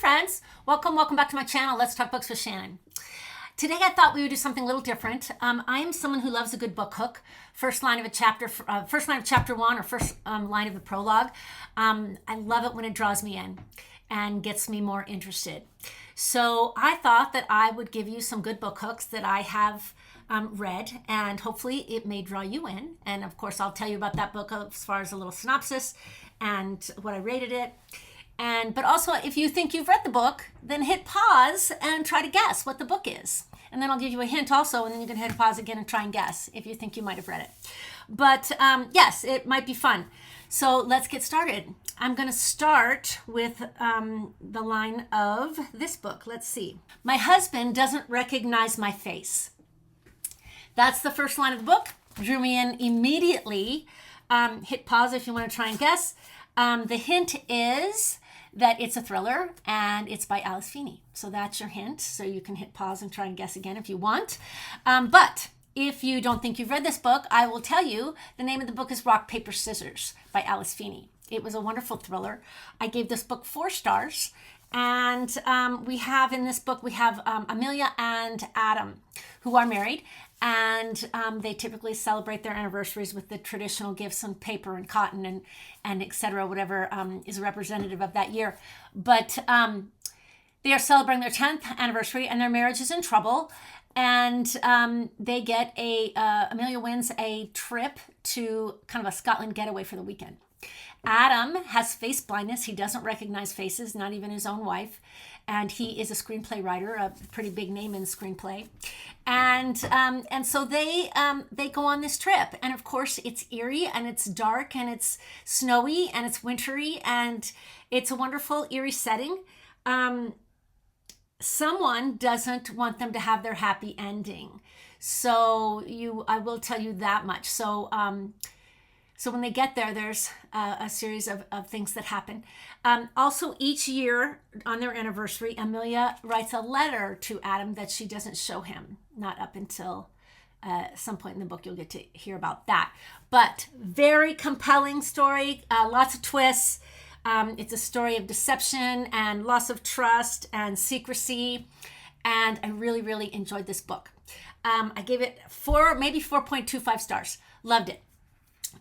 friends. Welcome back to my channel. Let's talk books with Shannon. Today I thought we would do something a little different. I am someone who loves a good book hook. First line of chapter 1 or first line of the prologue. I love it when it draws me in and gets me more interested. So I thought that I would give you some good book hooks that I have read, and hopefully it may draw you in. And of course I'll tell you about that book as far as a little synopsis and what I rated it. But also, if you think you've read the book, then hit pause and try to guess what the book is. And then I'll give you a hint also, and then you can hit pause again and try and guess if you think you might have read it. But yes, it might be fun. So let's get started. I'm going to start with the line of this book. Let's see. My husband doesn't recognize my face. That's the first line of the book. Drew me in immediately. Hit pause if you want to try and guess. The hint is that it's a thriller and it's by Alice Feeney. So that's your hint. So you can hit pause and try and guess again if you want. But if you don't think you've read this book, I will tell you the name of the book is Rock, Paper, Scissors by Alice Feeney. It was a wonderful thriller. I gave this book 4 stars. And we have in this book, we have Amelia and Adam, who are married. And they typically celebrate their anniversaries with the traditional gifts on paper and cotton and et cetera, whatever is representative of that year. But they are celebrating their 10th anniversary and their marriage is in trouble. And they get Amelia wins a trip to kind of a Scotland getaway for the weekend. Adam has face blindness. He doesn't recognize faces, not even his own wife. And he is a screenplay writer, a pretty big name in screenplay. And so they go on this trip. And of course, it's eerie and it's dark and it's snowy and it's wintry and it's a wonderful, eerie setting. Someone doesn't want them to have their happy ending. So I will tell you that much. So when they get there, there's a series of things that happen. Also, each year on their anniversary, Amelia writes a letter to Adam that she doesn't show him. Not up until some point in the book, you'll get to hear about that. But very compelling story, lots of twists. It's a story of deception and loss of trust and secrecy. And I really, really enjoyed this book. I gave it 4.25 stars. Loved it.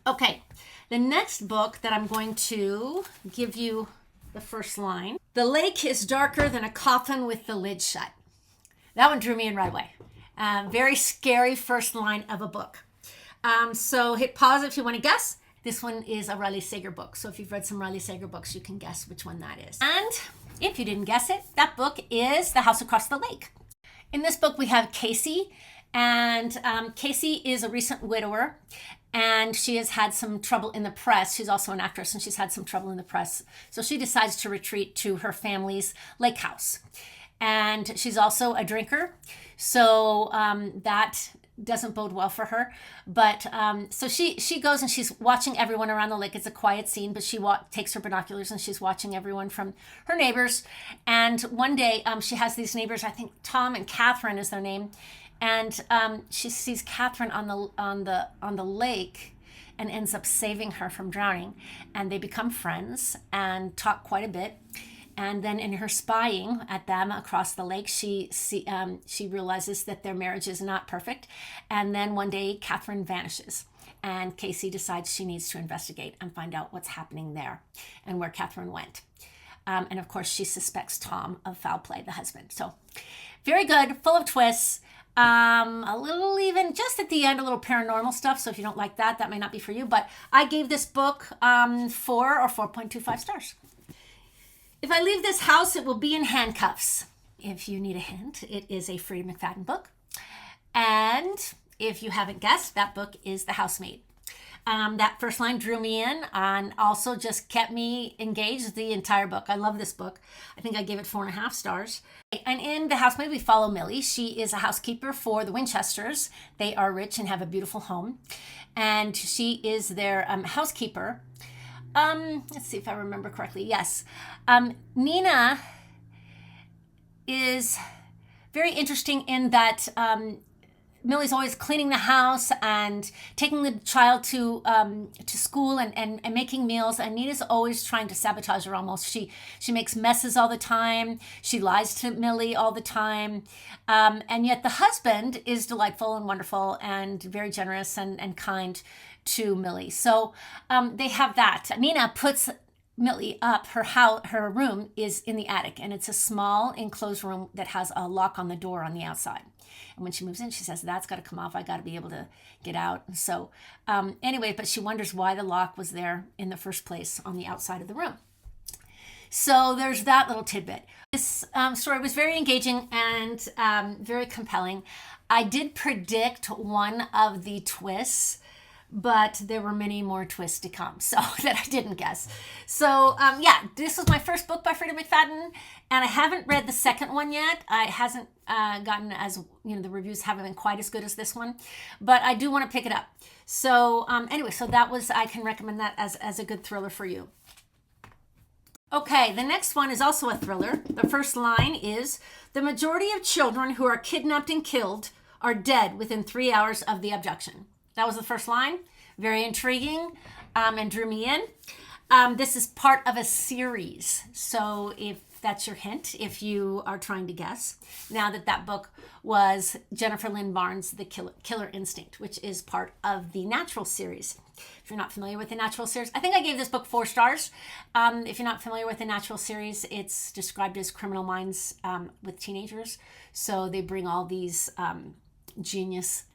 Okay, the next book that I'm going to give you the first line. The lake is darker than a coffin with the lid shut. That one drew me in right away. Very scary first line of a book. So hit pause if you want to guess. This one is a Riley Sager book. So if you've read some Riley Sager books, you can guess which one that is. And if you didn't guess it, that book is The House Across the Lake. In this book, we have Casey. And Casey is a recent widower. And she has had some trouble in the press. She's also an actress, and she's had some trouble in the press. So she decides to retreat to her family's lake house. And she's also a drinker. So that doesn't bode well for her. But so she goes and she's watching everyone around the lake. It's a quiet scene, but she takes her binoculars and she's watching everyone from her neighbors. And one day she has these neighbors, I think Tom and Catherine is their name. And she sees Catherine on the lake and ends up saving her from drowning. And they become friends and talk quite a bit. And then in her spying at them across the lake, she realizes that their marriage is not perfect. And then one day, Catherine vanishes. And Casey decides she needs to investigate and find out what's happening there and where Catherine went. And of course, she suspects Tom of foul play, the husband. So very good, full of twists. A little even just at the end, a little paranormal stuff. So if you don't like that, that may not be for you. But I gave this book 4 or 4.25 stars. If I leave this house, it will be in handcuffs. If you need a hint, it is a Freida McFadden book. And if you haven't guessed, that book is The Housemaid. That first line drew me in and also just kept me engaged the entire book. I love this book. I think I gave it 4.5 stars. And in The Housemaid, we follow Millie. She is a housekeeper for the Winchesters. They are rich and have a beautiful home. And she is their housekeeper. Let's see if I remember correctly. Yes. Nina is very interesting in that Millie's always cleaning the house and taking the child to school and making meals. And Nina's always trying to sabotage her almost. She makes messes all the time. She lies to Millie all the time. And yet the husband is delightful and wonderful and very generous and kind to Millie. So they have that. Nina puts Millie up. Her room is in the attic, and it's a small enclosed room that has a lock on the door on the outside. And when she moves in, she says, that's got to come off. I got to be able to get out. So anyway, but she wonders why the lock was there in the first place on the outside of the room. So there's that little tidbit. This story was very engaging and very compelling. I did predict one of the twists, but there were many more twists to come, so that I didn't guess. So yeah, this was my first book by Freida McFadden, and I haven't read the second one yet. I hasn't gotten as, the reviews haven't been quite as good as this one, but I do want to pick it up. So anyway, so that was, I can recommend that as a good thriller for you. Okay, the next one is also a thriller. The first line is, the majority of children who are kidnapped and killed are dead within 3 hours of the abduction. That was the first line. Very intriguing and drew me in. This is part of a series. So if that's your hint, if you are trying to guess, now that book was Jennifer Lynn Barnes' The Killer Instinct, which is part of the Natural series. If you're not familiar with the Natural series, I think I gave this book 4 stars. If you're not familiar with the Natural series, it's described as Criminal Minds with teenagers. So they bring all these genius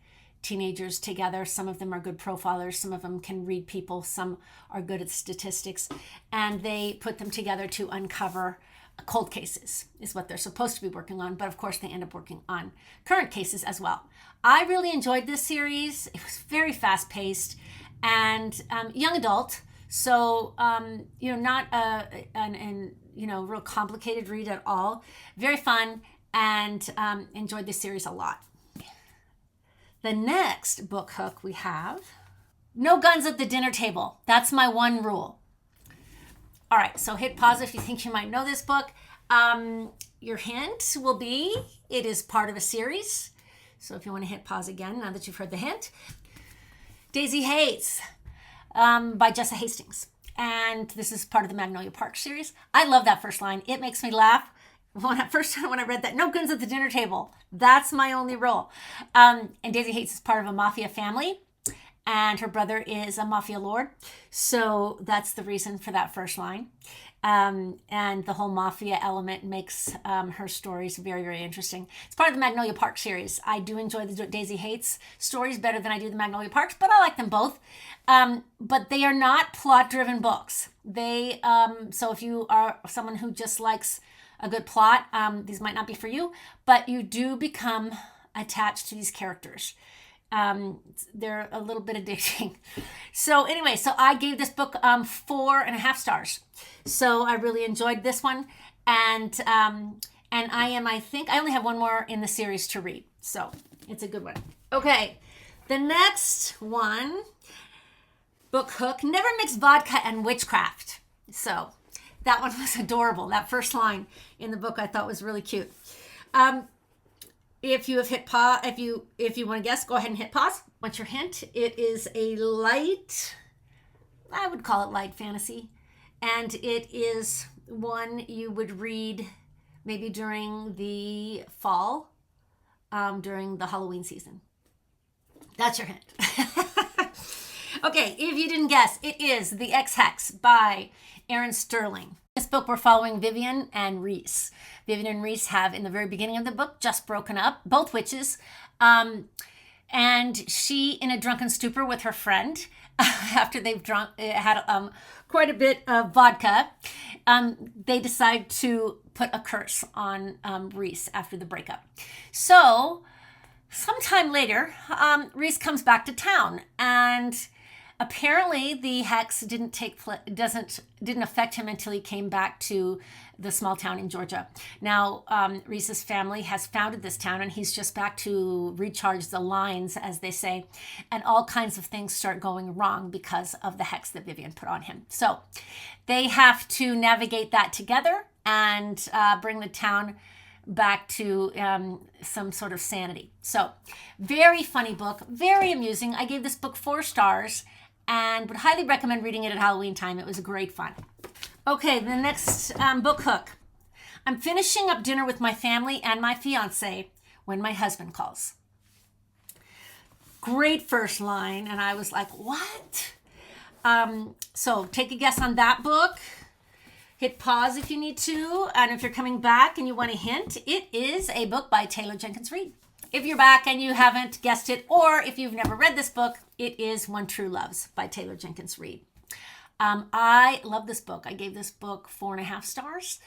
teenagers together. Some of them are good profilers, some of them can read people, some are good at statistics, and they put them together to uncover cold cases is what they're supposed to be working on, but of course they end up working on current cases as well. I really enjoyed this series. It was very fast-paced and young adult, so not a real complicated read at all. Very fun, and enjoyed this series a lot. The next book hook we have, no guns at the dinner table. That's my one rule. All right, so hit pause if you think you might know this book. Your hint will be, it is part of a series. So if you want to hit pause again, now that you've heard the hint. Daisy Hates by Jessa Hastings. And this is part of the Magnolia Park series. I love that first line. It makes me laugh. When I read that, no guns at the dinner table. That's my only rule. And Daisy Hates is part of a mafia family, and her brother is a mafia lord. So that's the reason for that first line. And the whole mafia element makes her stories very, very interesting. It's part of the Magnolia Park series. I do enjoy the Daisy Hates stories better than I do the Magnolia Parks, but I like them both. But they are not plot-driven books. So if you are someone who just likes a good plot, these might not be for you, but you do become attached to these characters. They're a little bit addicting. So anyway, so I gave this book 4.5 stars. So I really enjoyed this one, and I think I only have one more in the series to read, so it's a good one. Okay, the next one, book hook, never mix vodka and witchcraft. So that one was adorable. That first line in the book I thought was really cute. If you have hit pause, if you want to guess, go ahead and hit pause. What's your hint? It is a light, I would call it light fantasy, and it is one you would read maybe during the fall, during the Halloween season. That's your hint. Okay, if you didn't guess, it is The Ex-Hex by Erin Sterling. This book, we're following Vivian and Reese. Vivian and Reese have, in the very beginning of the book, just broken up, both witches. And she, in a drunken stupor with her friend, after they've had quite a bit of vodka, they decide to put a curse on Reese after the breakup. So, sometime later, Reese comes back to town, and apparently the hex didn't affect him until he came back to the small town in Georgia. Now, Reese's family has founded this town, and he's just back to recharge the lines, as they say, and all kinds of things start going wrong because of the hex that Vivian put on him. So they have to navigate that together and bring the town back to some sort of sanity. So very funny book, very amusing. I gave this book 4 stars and would highly recommend reading it at Halloween time. It was great fun. Okay, the next book hook. I'm finishing up dinner with my family and my fiance when my husband calls. Great first line, and I was like, what? So take a guess on that book. Hit pause if you need to, and if you're coming back and you want a hint, it is a book by Taylor Jenkins Reid. If you're back and you haven't guessed it, or if you've never read this book, it is One True Loves by Taylor Jenkins Reid. I love this book. I gave this book 4.5 stars.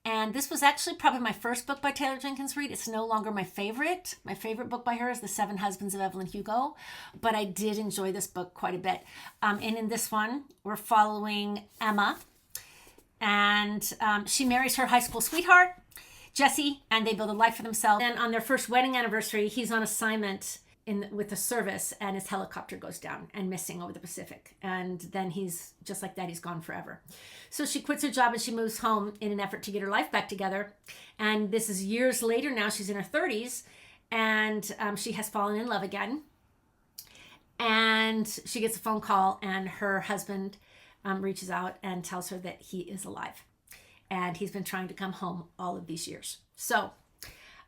And this was actually probably my first book by Taylor Jenkins Reid. It's no longer my favorite. My favorite book by her is The 7 Husbands of Evelyn Hugo. But I did enjoy this book quite a bit. And in this one, we're following Emma. And she marries her high school sweetheart, Jesse, and they build a life for themselves. And on their first wedding anniversary, he's on assignment with the service, and his helicopter goes down and missing over the Pacific. And then he's just like that, he's gone forever. So she quits her job and she moves home in an effort to get her life back together. And this is years later now. She's in her 30s, and she has fallen in love again. And she gets a phone call, and her husband reaches out and tells her that he is alive. And he's been trying to come home all of these years. So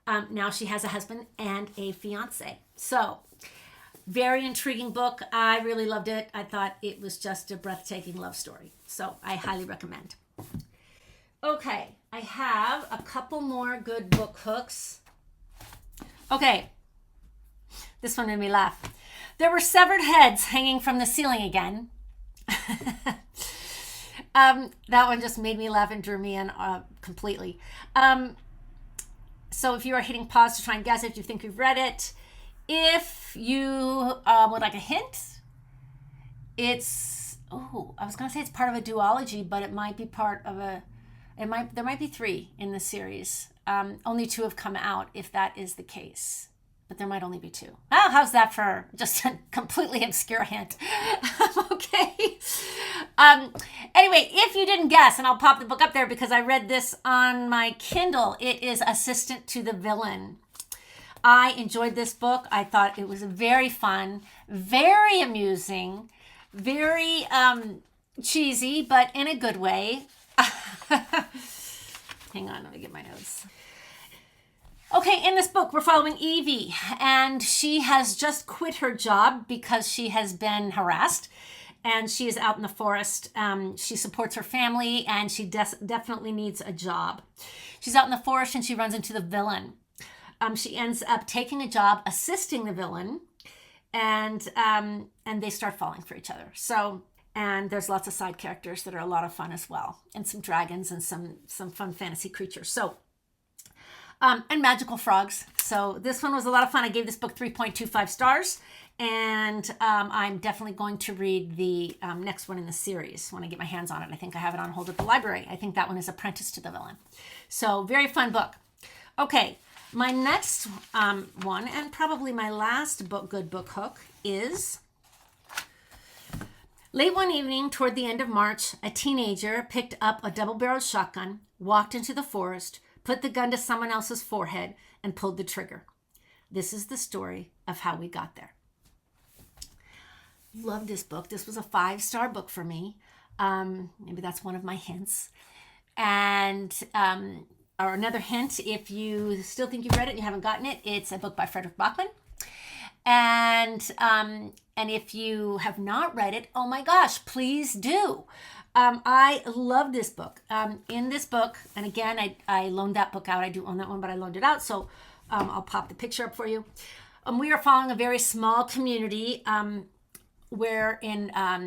now she has a husband and a fiance. So very intriguing book. I really loved it. I thought it was just a breathtaking love story. So I highly recommend. Okay, I have a couple more good book hooks. Okay, this one made me laugh. There were severed heads hanging from the ceiling again. That one just made me laugh and drew me in completely. So if you are hitting pause to try and guess if you think you've read it, if you would like a hint, it's, I was going to say it's part of a duology, but it might be part of there might be 3 in the series. Only 2 have come out if that is the case. But there might only be 2. Oh, how's that for just a completely obscure hint? Okay. Anyway, if you didn't guess, and I'll pop the book up there because I read this on my Kindle, it is Assistant to the Villain. I enjoyed this book. I thought it was very fun, very amusing, very cheesy, but in a good way. Hang on, let me get my notes. Okay, in this book, we're following Evie, and she has just quit her job because she has been harassed, and she is out in the forest. She supports her family, and she definitely needs a job. She's out in the forest, and she runs into the villain. She ends up taking a job assisting the villain, and they start falling for each other. So, and there's lots of side characters that are a lot of fun as well, and some dragons and some fun fantasy creatures. So. And magical frogs. So this one was a lot of fun. I gave this book 3.25 stars. And I'm definitely going to read the next one in the series when I get my hands on it. I think I have it on hold at the library. I think that one is Apprentice to the Villain. So very fun book. Okay, my next one, and probably my last good book hook, is... Late one evening toward the end of March, a teenager picked up a double-barreled shotgun, walked into the forest, put the gun to someone else's forehead, and pulled the trigger. This is the story of how we got there. Love this book. This was a 5-star book for me. Maybe that's one of my hints. And, or another hint, if you still think you've read it and you haven't gotten it, it's a book by Fredrik Backman. And if you have not read it, oh my gosh, please do. I love this book. In this book, and again, I loaned that book out. I do own that one, but I loaned it out. So I'll pop the picture up for you. We are following a very small community where in, I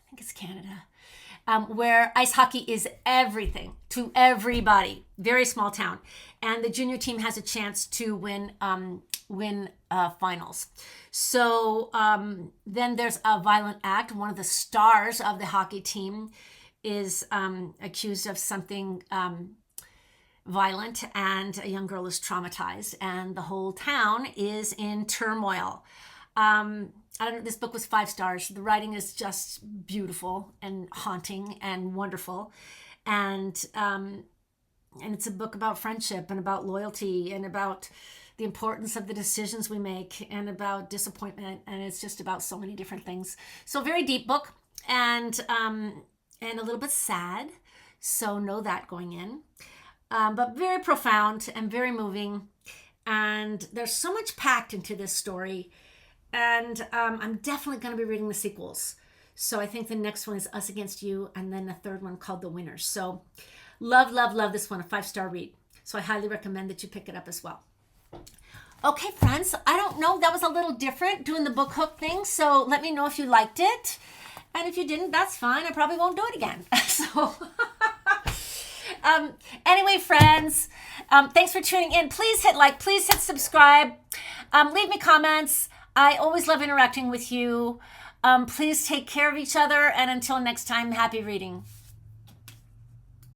think it's Canada, where ice hockey is everything to everybody. Very small town. And the junior team has a chance to win finals. So then there's a violent act. One of the stars of the hockey team is accused of something violent, and a young girl is traumatized, and the whole town is in turmoil. I don't know, this book was 5 stars. The writing is just beautiful and haunting and wonderful. And And it's a book about friendship and about loyalty and about the importance of the decisions we make and about disappointment. And it's just about so many different things. So very deep book and a little bit sad. So know that going in. But very profound and very moving. And there's so much packed into this story. And I'm definitely going to be reading the sequels. So I think the next one is Us Against You. And then a third one called The Winners. So love, love, love this one. A 5-star read. So I highly recommend that you pick it up as well. Okay, friends, I don't know. That was a little different doing the book hook thing. So let me know if you liked it. And if you didn't, that's fine. I probably won't do it again. So anyway, friends, thanks for tuning in. Please hit like, please hit subscribe. Leave me comments. I always love interacting with you. Please take care of each other. And until next time, happy reading.